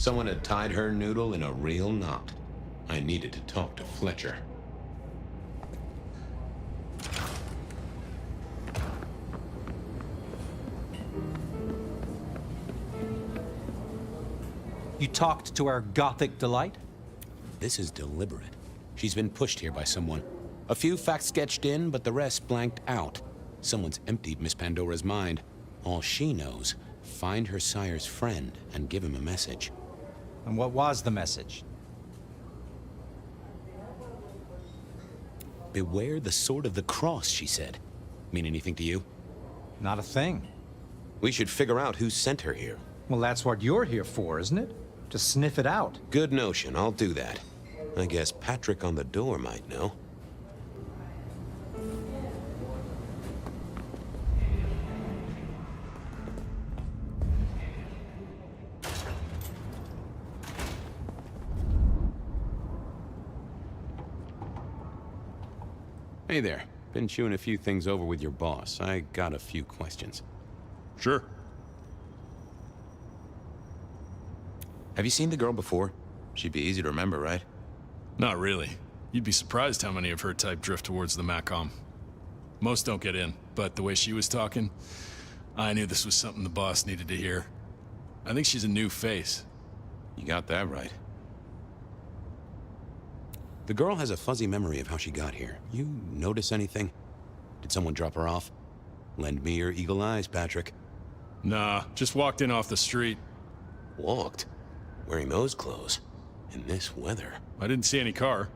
Someone had tied her noodle in a real knot. I needed to talk to Fletcher. You talked to our gothic delight? This is deliberate. She's been pushed here by someone. A few facts sketched in, but the rest blanked out. Someone's emptied Miss Pandora's mind. All she knows, find her sire's friend and give him a message. And what was the message? Beware the sword of the cross, she said. Mean anything to you? Not a thing. We should figure out who sent her here. Well, that's what you're here for, isn't it? To sniff it out. Good notion, I'll do that. I guess Patrick on the door might know. Hey there. Been chewing a few things over with your boss. I got a few questions. Sure. Have you seen the girl before? She'd be easy to remember, right? Not really. You'd be surprised how many of her type drift towards the Macom. Most don't get in, but the way she was talking, I knew this was something the boss needed to hear. I think she's a new face. You got that right. The girl has a fuzzy memory of how she got here. You notice anything? Did someone drop her off? Lend me your eagle eyes, Patrick. Nah, just walked in off the street. Walked? Wearing those clothes? In this weather? I didn't see any car.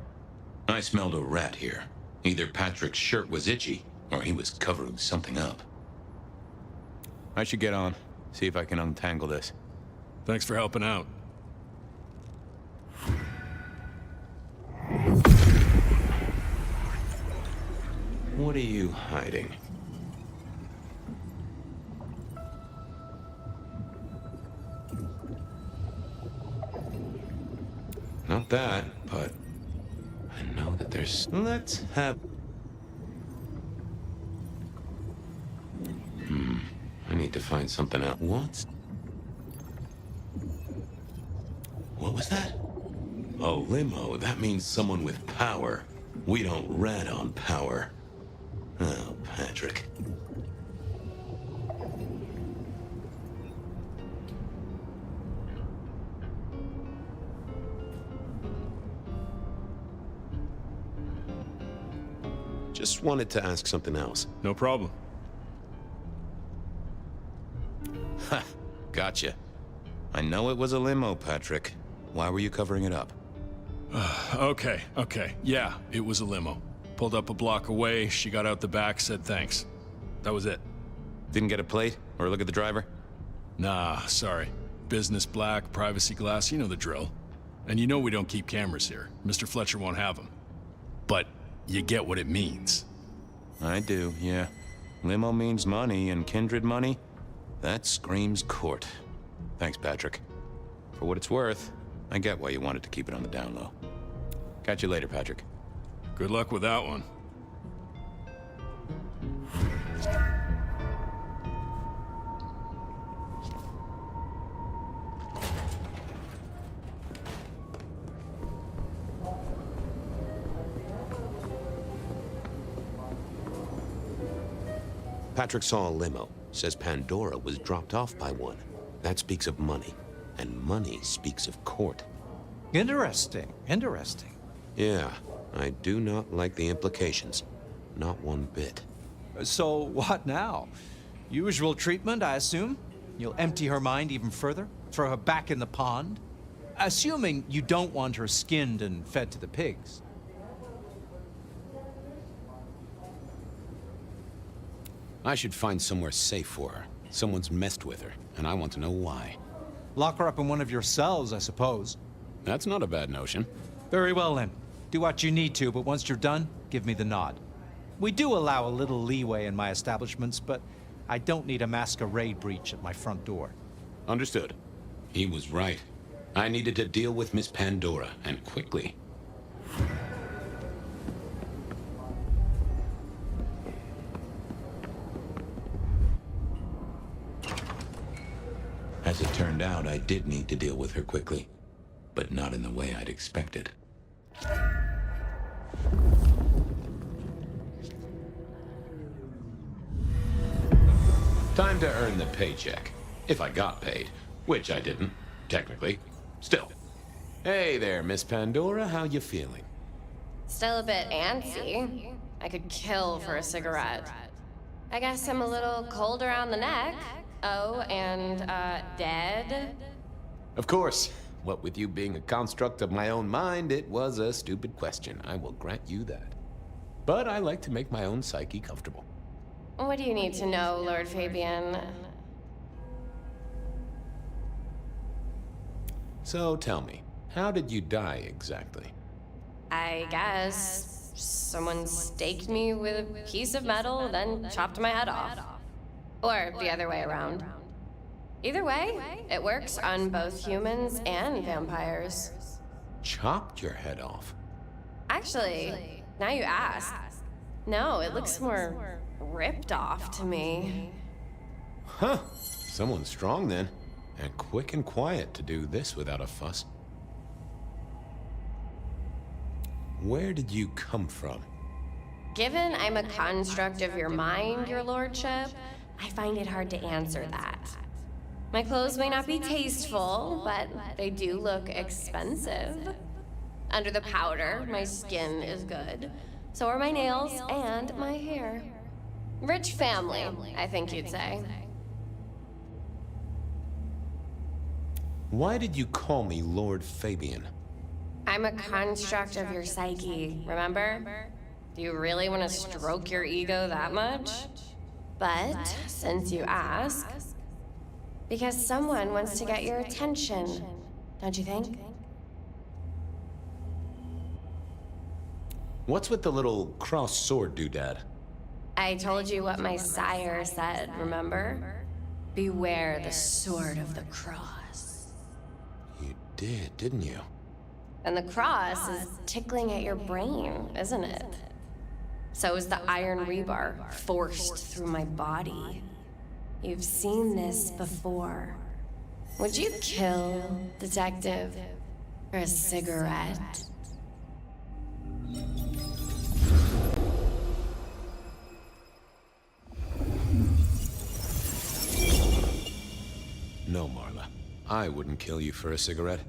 I smelled a rat here. Either Patrick's shirt was itchy, or he was covering something up. I should get on. See if I can untangle this. Thanks for helping out. What are you hiding? Not that, but I know that there's... Let's have... I need to find something out. What was that? A limo. That means someone with power. We don't rat on power. Oh, Patrick. Just wanted to ask something else. No problem. Ha! Gotcha. I know it was a limo, Patrick. Why were you covering it up? Okay. Yeah, it was a limo. Pulled up a block away, she got out the back, said thanks. That was it. Didn't get a plate or look at the driver? Nah, sorry. Business black, privacy glass, you know the drill. And you know we don't keep cameras here. Mr. Fletcher won't have them. But you get what it means. I do, yeah. Limo means money, and kindred money? That screams court. Thanks, Patrick. For what it's worth, I get why you wanted to keep it on the down low. Catch you later, Patrick. Good luck with that one. Patrick saw a limo. Says Pandora was dropped off by one. That speaks of money. And money speaks of court. Interesting. Yeah, I do not like the implications. Not one bit. So what now? Usual treatment, I assume? You'll empty her mind even further? Throw her back in the pond? Assuming you don't want her skinned and fed to the pigs. I should find somewhere safe for her. Someone's messed with her, and I want to know why. Lock her up in one of your cells, I suppose. That's not a bad notion. Very well, then. Do what you need to, but once you're done, give me the nod. We do allow a little leeway in my establishments, but I don't need a masquerade breach at my front door. Understood. He was right. I needed to deal with Miss Pandora, and quickly. As it turns turned out I did need to deal with her quickly, but not in the way I'd expected. Time to earn the paycheck. If I got paid, which I didn't, technically. Still. Hey there, Miss Pandora, how you feeling? Still a bit antsy. I could kill for a cigarette. I guess I'm a little cold around the neck. Oh, and, dead? Of course. What with you being a construct of my own mind, it was a stupid question. I will grant you that. But I like to make my own psyche comfortable. What do you need to know, Lord Fabian? So tell me, how did you die exactly? I guess someone staked me with a piece of metal, then chopped my head off. Or the other way around. Either way, it works on both humans and vampires. Chopped your head off? Actually, now you ask. No, it looks more ripped off to me. Huh. Someone strong then. And quick and quiet to do this without a fuss. Where did you come from? Given I'm a construct of your mind, your lordship, I find it hard to answer that. My clothes may not be tasteful, but they do look expensive. Under the powder, my skin is good. So are my nails and my hair. Rich family, I think you'd say. Why did you call me Lord Fabian? I'm a construct of your psyche, remember? Do you really want to stroke your ego that much? But, since you ask, because someone wants to get your attention, don't you think? What's with the little cross sword doodad? I told you what my sire said, remember? Beware the sword of the cross. You did, didn't you? And the cross is tickling at your brain, isn't it? So is the iron rebar forced through my body. You've seen this before. Would you kill, detective, for a cigarette? No, Marla. I wouldn't kill you for a cigarette.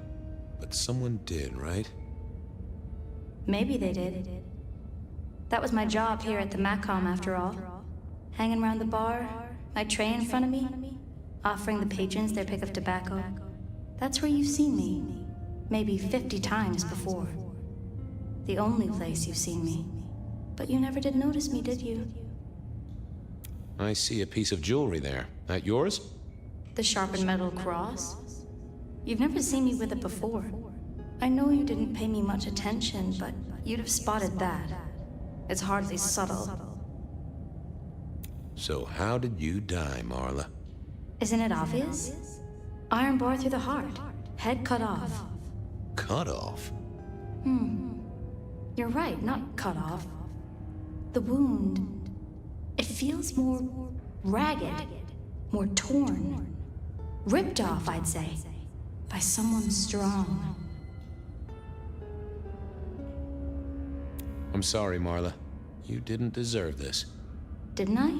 But someone did, right? Maybe they did. That was my job here at the Macom, after all. Hanging around the bar, my tray in front of me, offering the patrons their pick of tobacco. That's where you've seen me. Maybe 50 times before. The only place you've seen me. But you never did notice me, did you? I see a piece of jewelry there. That yours? The sharpened metal cross? You've never seen me with it before. I know you didn't pay me much attention, but you'd have spotted that. It's hardly subtle. So how did you die, Marla? Isn't it obvious? Iron bar through the heart. Head cut off. Cut off? You're right, not cut off. The wound, it feels more ragged, more torn. Ripped off, I'd say, by someone strong. I'm sorry, Marla. You didn't deserve this. Didn't I?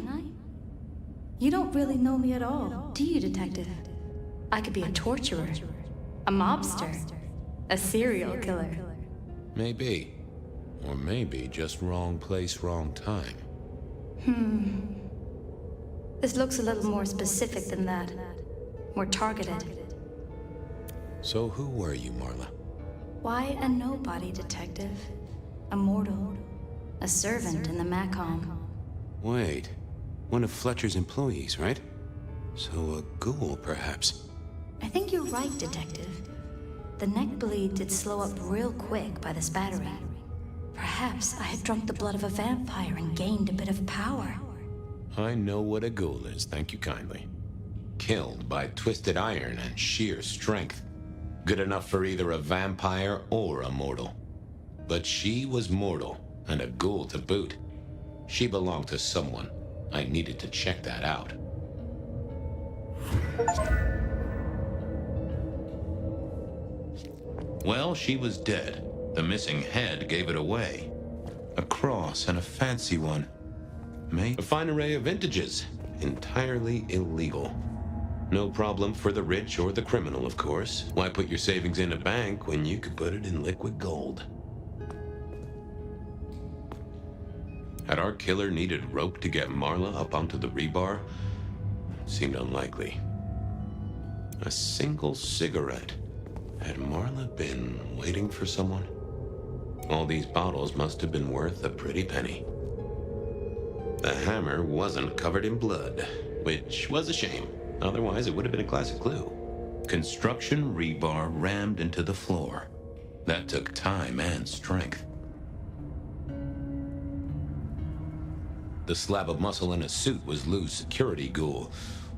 You don't really know me at all, do you, detective? I could be a torturer, a mobster, a serial killer. Maybe. Or maybe just wrong place, wrong time. This looks a little more specific than that. More targeted. So who were you, Marla? Why a nobody, detective? A mortal. A servant in the Macom. Wait. One of Fletcher's employees, right? So a ghoul, perhaps. I think you're right, detective. The neck bleed did slow up real quick by the spattering. Perhaps I had drunk the blood of a vampire and gained a bit of power. I know what a ghoul is, thank you kindly. Killed by twisted iron and sheer strength. Good enough for either a vampire or a mortal. But she was mortal, and a ghoul to boot. She belonged to someone. I needed to check that out. Well, she was dead. The missing head gave it away. A cross, and a fancy one. Made a fine array of vintages. Entirely illegal. No problem for the rich or the criminal, of course. Why put your savings in a bank when you could put it in liquid gold? Had our killer needed rope to get Marla up onto the rebar? Seemed unlikely. A single cigarette. Had Marla been waiting for someone? All these bottles must have been worth a pretty penny. The hammer wasn't covered in blood, which was a shame. Otherwise, it would have been a classic clue. Construction rebar rammed into the floor. That took time and strength. The slab of muscle in a suit was Lou's security ghoul.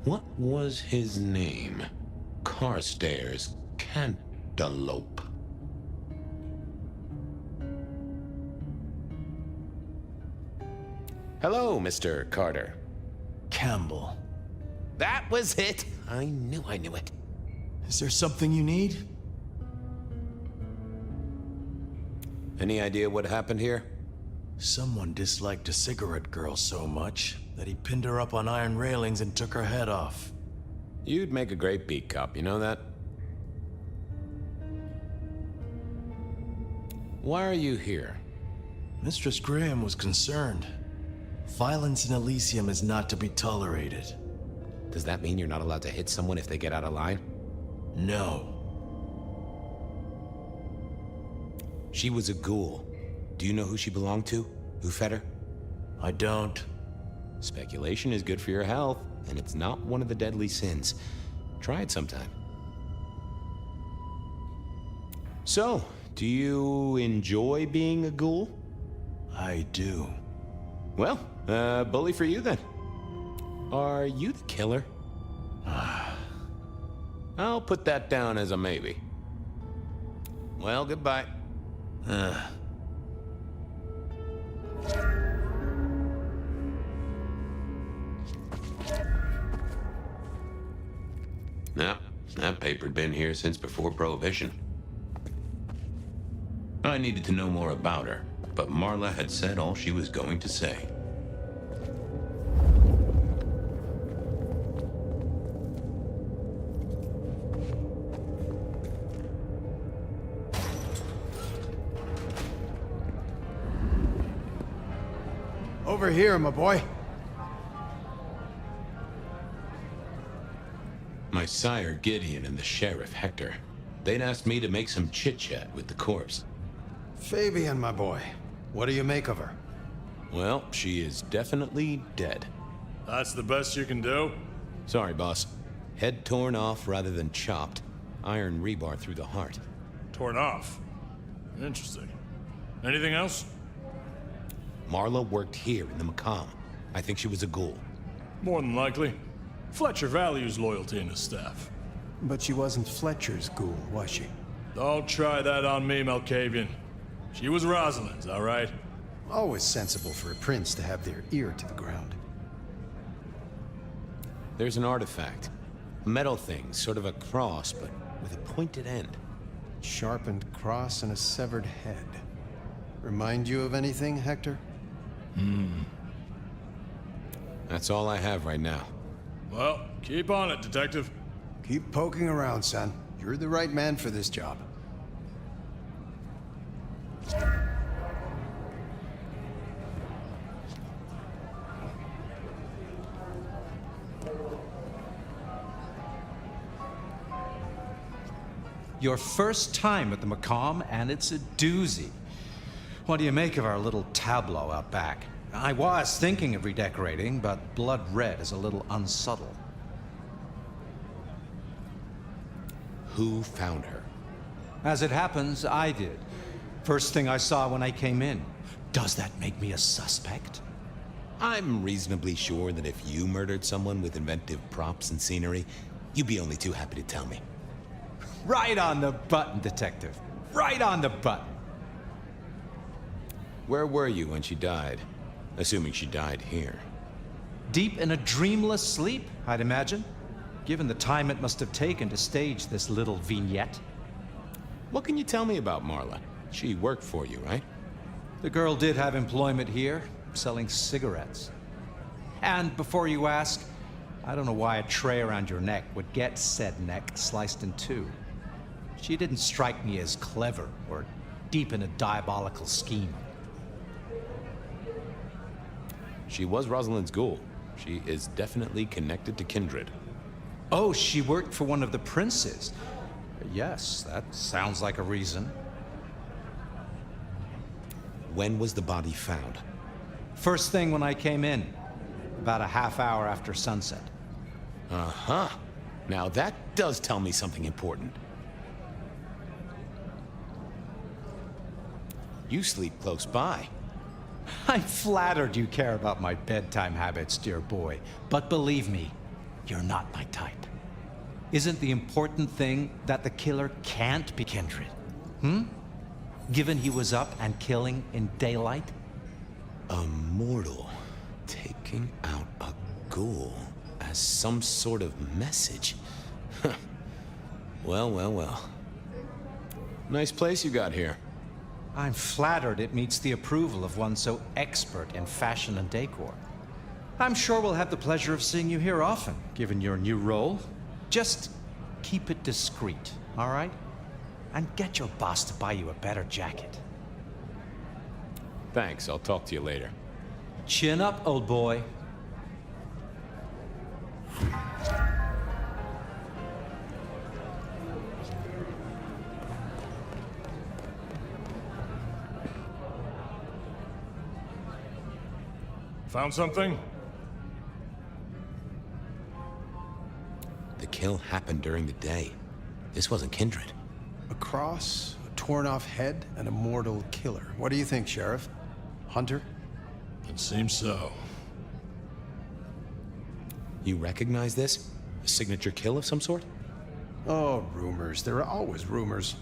What was his name? Carstairs Cantaloupe. Hello, Mr. Carter. Campbell. That was it! I knew it. Is there something you need? Any idea what happened here? Someone disliked a cigarette girl so much that he pinned her up on iron railings and took her head off. You'd make a great beat cop, you know that? Why are you here? Mistress Graham was concerned. Violence in Elysium is not to be tolerated. Does that mean you're not allowed to hit someone if they get out of line? No. She was a ghoul. Do you know who she belonged to? Who fed her? I don't. Speculation is good for your health, and it's not one of the deadly sins. Try it sometime. So, do you enjoy being a ghoul? I do. Well, bully for you then. Are you the killer? I'll put that down as a maybe. Well, goodbye. Now, that paper'd been here since before Prohibition. I needed to know more about her, but Marla had said all she was going to say. Over here, my boy. My sire Gideon and the sheriff Hector. They'd asked me to make some chit-chat with the corpse. Fabian, my boy. What do you make of her? Well, she is definitely dead. That's the best you can do? Sorry, boss. Head torn off rather than chopped. Iron rebar through the heart. Torn off. Interesting. Anything else? Marla worked here in the Macomb. I think she was a ghoul. More than likely. Fletcher values loyalty in his staff. But she wasn't Fletcher's ghoul, was she? Don't try that on me, Malkavian. She was Rosalind's, all right? Always sensible for a prince to have their ear to the ground. There's an artifact. A metal thing, sort of a cross, but with a pointed end. Sharpened cross and a severed head. Remind you of anything, Hector? That's all I have right now. Well, keep on it, Detective. Keep poking around, son. You're the right man for this job. Your first time at the Macomb, and it's a doozy. What do you make of our little tableau out back? I was thinking of redecorating, but blood red is a little unsubtle. Who found her? As it happens, I did. First thing I saw when I came in. Does that make me a suspect? I'm reasonably sure that if you murdered someone with inventive props and scenery, you'd be only too happy to tell me. Right on the button, Detective. Right on the button. Where were you when she died? Assuming she died here. Deep in a dreamless sleep, I'd imagine, given the time it must have taken to stage this little vignette. What can you tell me about Marla? She worked for you, right? The girl did have employment here, selling cigarettes. And before you ask, I don't know why a tray around your neck would get said neck sliced in two. She didn't strike me as clever or deep in a diabolical scheme. She was Rosalind's ghoul. She is definitely connected to Kindred. Oh, she worked for one of the princes. Yes, that sounds like a reason. When was the body found? First thing when I came in, about a half hour after sunset. Uh-huh. Now that does tell me something important. You sleep close by. I'm flattered you care about my bedtime habits, dear boy. But believe me, you're not my type. Isn't the important thing that the killer can't be Kindred? Given he was up and killing in daylight? A mortal taking out a ghoul as some sort of message. Well, well, well. Nice place you got here. I'm flattered it meets the approval of one so expert in fashion and decor. I'm sure we'll have the pleasure of seeing you here often, given your new role. Just keep it discreet, all right? And get your boss to buy you a better jacket. Thanks, I'll talk to you later. Chin up, old boy. Found something? The kill happened during the day. This wasn't Kindred. A cross, a torn-off head, and a mortal killer. What do you think, Sheriff? Hunter? It seems so. You recognize this? A signature kill of some sort? Oh, rumors. There are always rumors.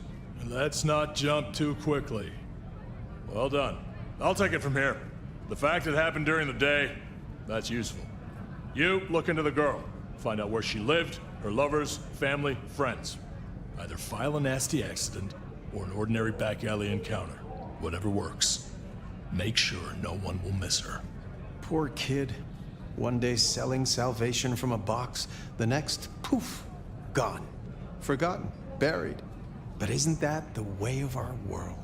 Let's not jump too quickly. Well done. I'll take it from here. The fact it happened during the day, that's useful. You look into the girl. Find out where she lived, her lovers, family, friends. Either file a nasty accident or an ordinary back alley encounter. Whatever works. Make sure no one will miss her. Poor kid. One day selling salvation from a box, the next, poof, gone. Forgotten, buried. But isn't that the way of our world?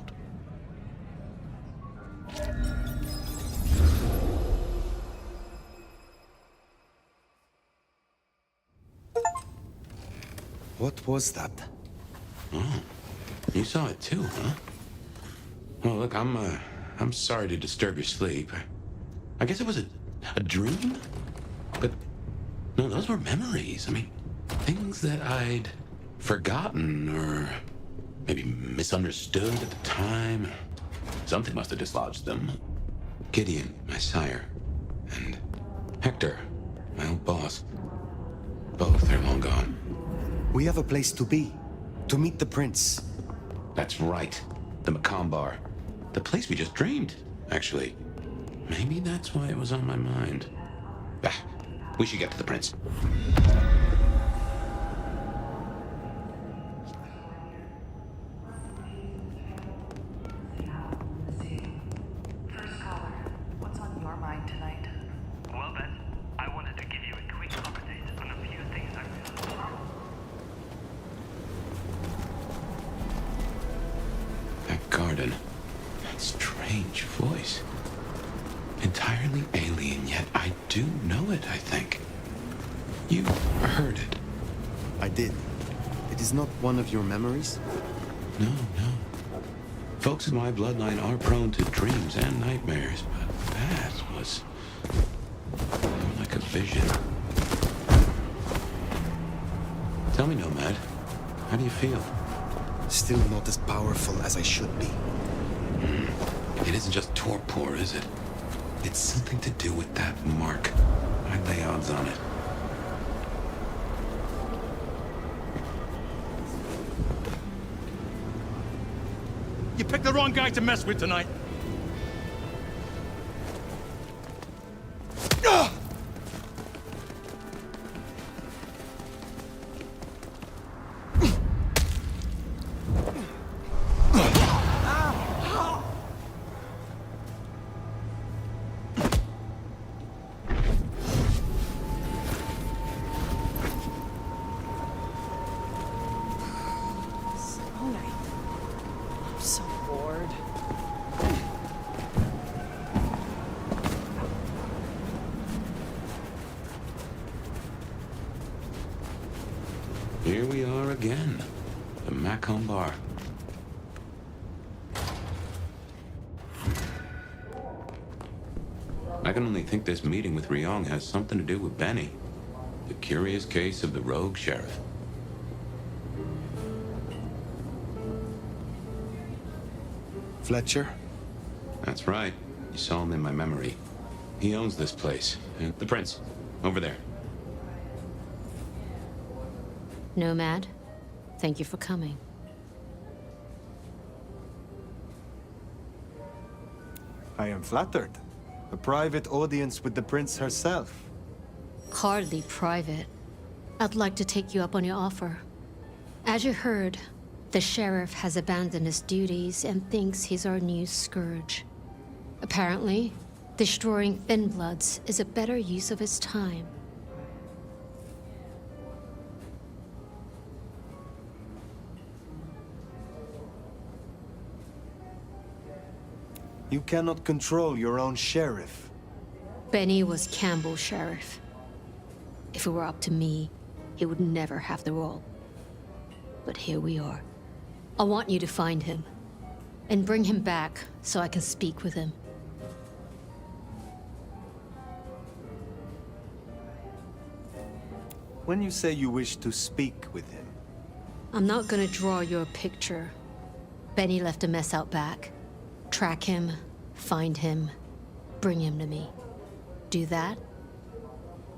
What was that? Oh, you saw it too, huh? Well, look, I'm sorry to disturb your sleep. I guess it was a dream? But, no, those were memories. I mean, things that I'd forgotten or maybe misunderstood at the time. Something must have dislodged them. Gideon, my sire, and Hector, my old boss. Both are long gone. We have a place to be. To meet the prince. That's right. The Macomb Bar. The place we just dreamed, actually. Maybe that's why it was on my mind. Bah, we should get to the prince. First caller, what's on your mind tonight? Well then, I wanted to give you a quick update on a few things I realized. That garden. That strange voice. Entirely alien, yet I do know it, I think. You heard it. I did. It is not one of your memories? No, no. Folks in my bloodline are prone to dreams and nightmares, but that was more like a vision. Tell me, Nomad, how do you feel? Still not as powerful as I should be. It isn't just torpor, is it? It's something to do with that mark. I'd lay odds on it. You picked the wrong guy to mess with tonight. Here we are again. The Macomb Bar. I can only think this meeting with Ryong has something to do with Benny. The curious case of the rogue sheriff. Fletcher? That's right. You saw him in my memory. He owns this place. And the prince. Over there. Nomad, thank you for coming. I am flattered. A private audience with the prince herself. Hardly private. I'd like to take you up on your offer. As you heard, the sheriff has abandoned his duties and thinks he's our new scourge. Apparently, destroying Thin Bloods is a better use of his time. You cannot control your own sheriff. Benny was Campbell's sheriff. If it were up to me, he would never have the role. But here we are. I want you to find him, and bring him back so I can speak with him. When you say you wish to speak with him, I'm not gonna draw you a picture. Benny left a mess out back. Track him, find him, bring him to me. Do that,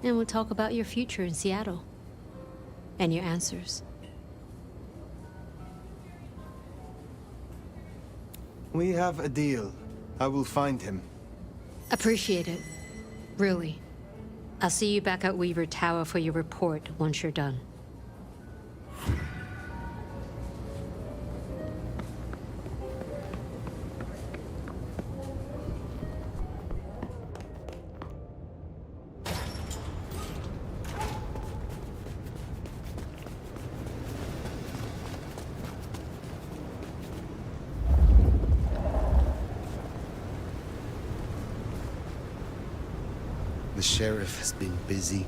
and we'll talk about your future in Seattle. And your answers. we have a deal. I will find him. Appreciate it. Really. I'll see you back at Weaver Tower for your report once you're done. The sheriff has been busy.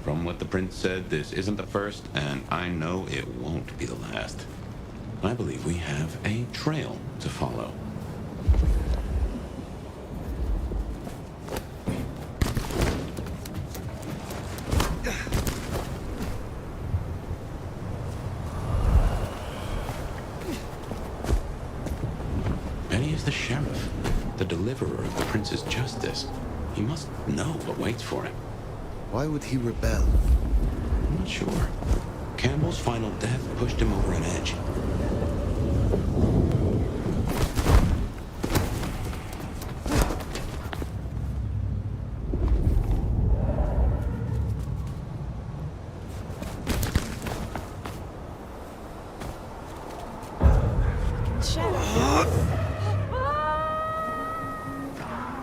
From what the prince said, this isn't the first, and I know it won't be the last. I believe we have a trail to follow. Benny is the sheriff, the deliverer of the prince's justice. He must know what waits for him. Why would he rebel? I'm not sure. Campbell's final death pushed him over an edge.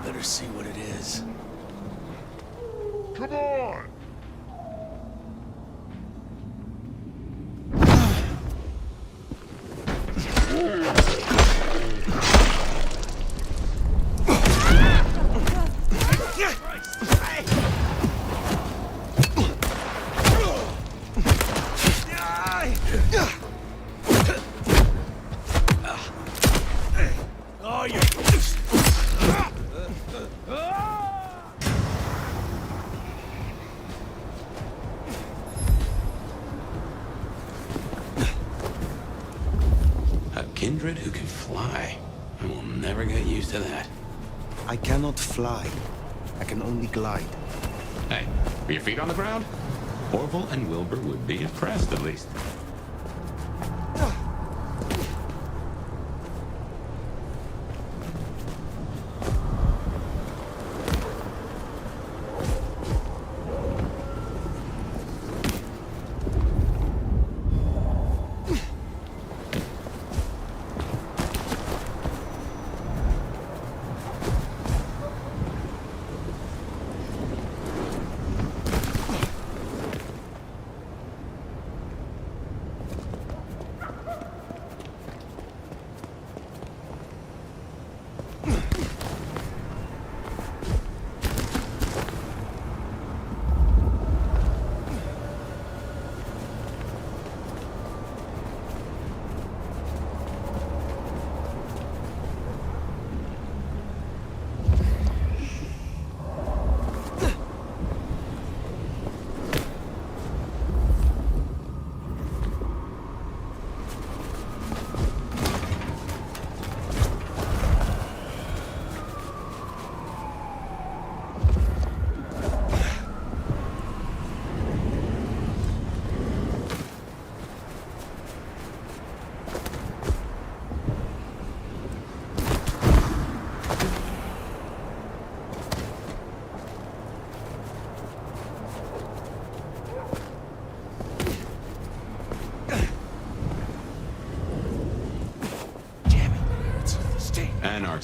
Better see what it is. Come on! Oh, you... A kindred who can fly. I will never get used to that. I cannot fly. I can only glide. Hey, are your feet on the ground? Orville and Wilbur would be impressed, at least.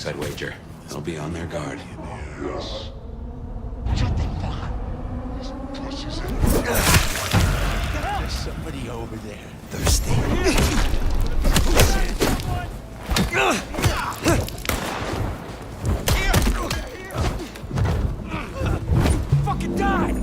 I'd wager. They'll be on their guard. There's somebody over there. Thirsty. Fucking die!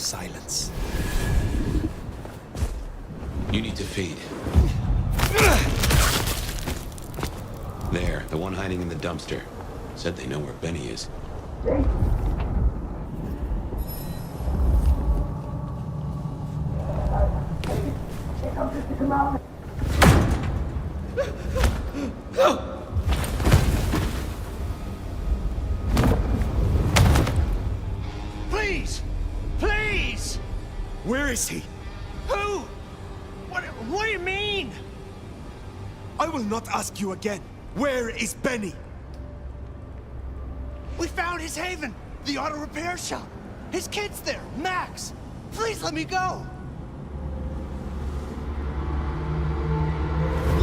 silence. You need to feed. There, the one hiding in the dumpster. Said they know where Benny is. Please! Please! Where is he? Who? What do you mean? I will not ask you again. Where is Benny? We found his haven, the auto repair shop. His kid's there, Max. Please let me go.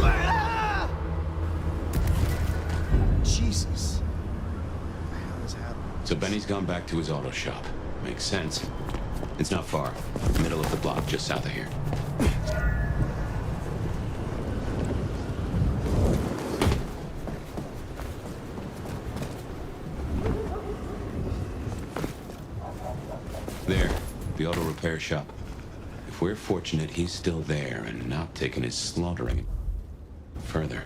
Ah! Jesus. What the hell is happening? So Benny's gone back to his auto shop. Makes sense. It's not far. Middle of the block, just south of here. There, the auto repair shop. If we're fortunate, he's still there and not taking his slaughtering further.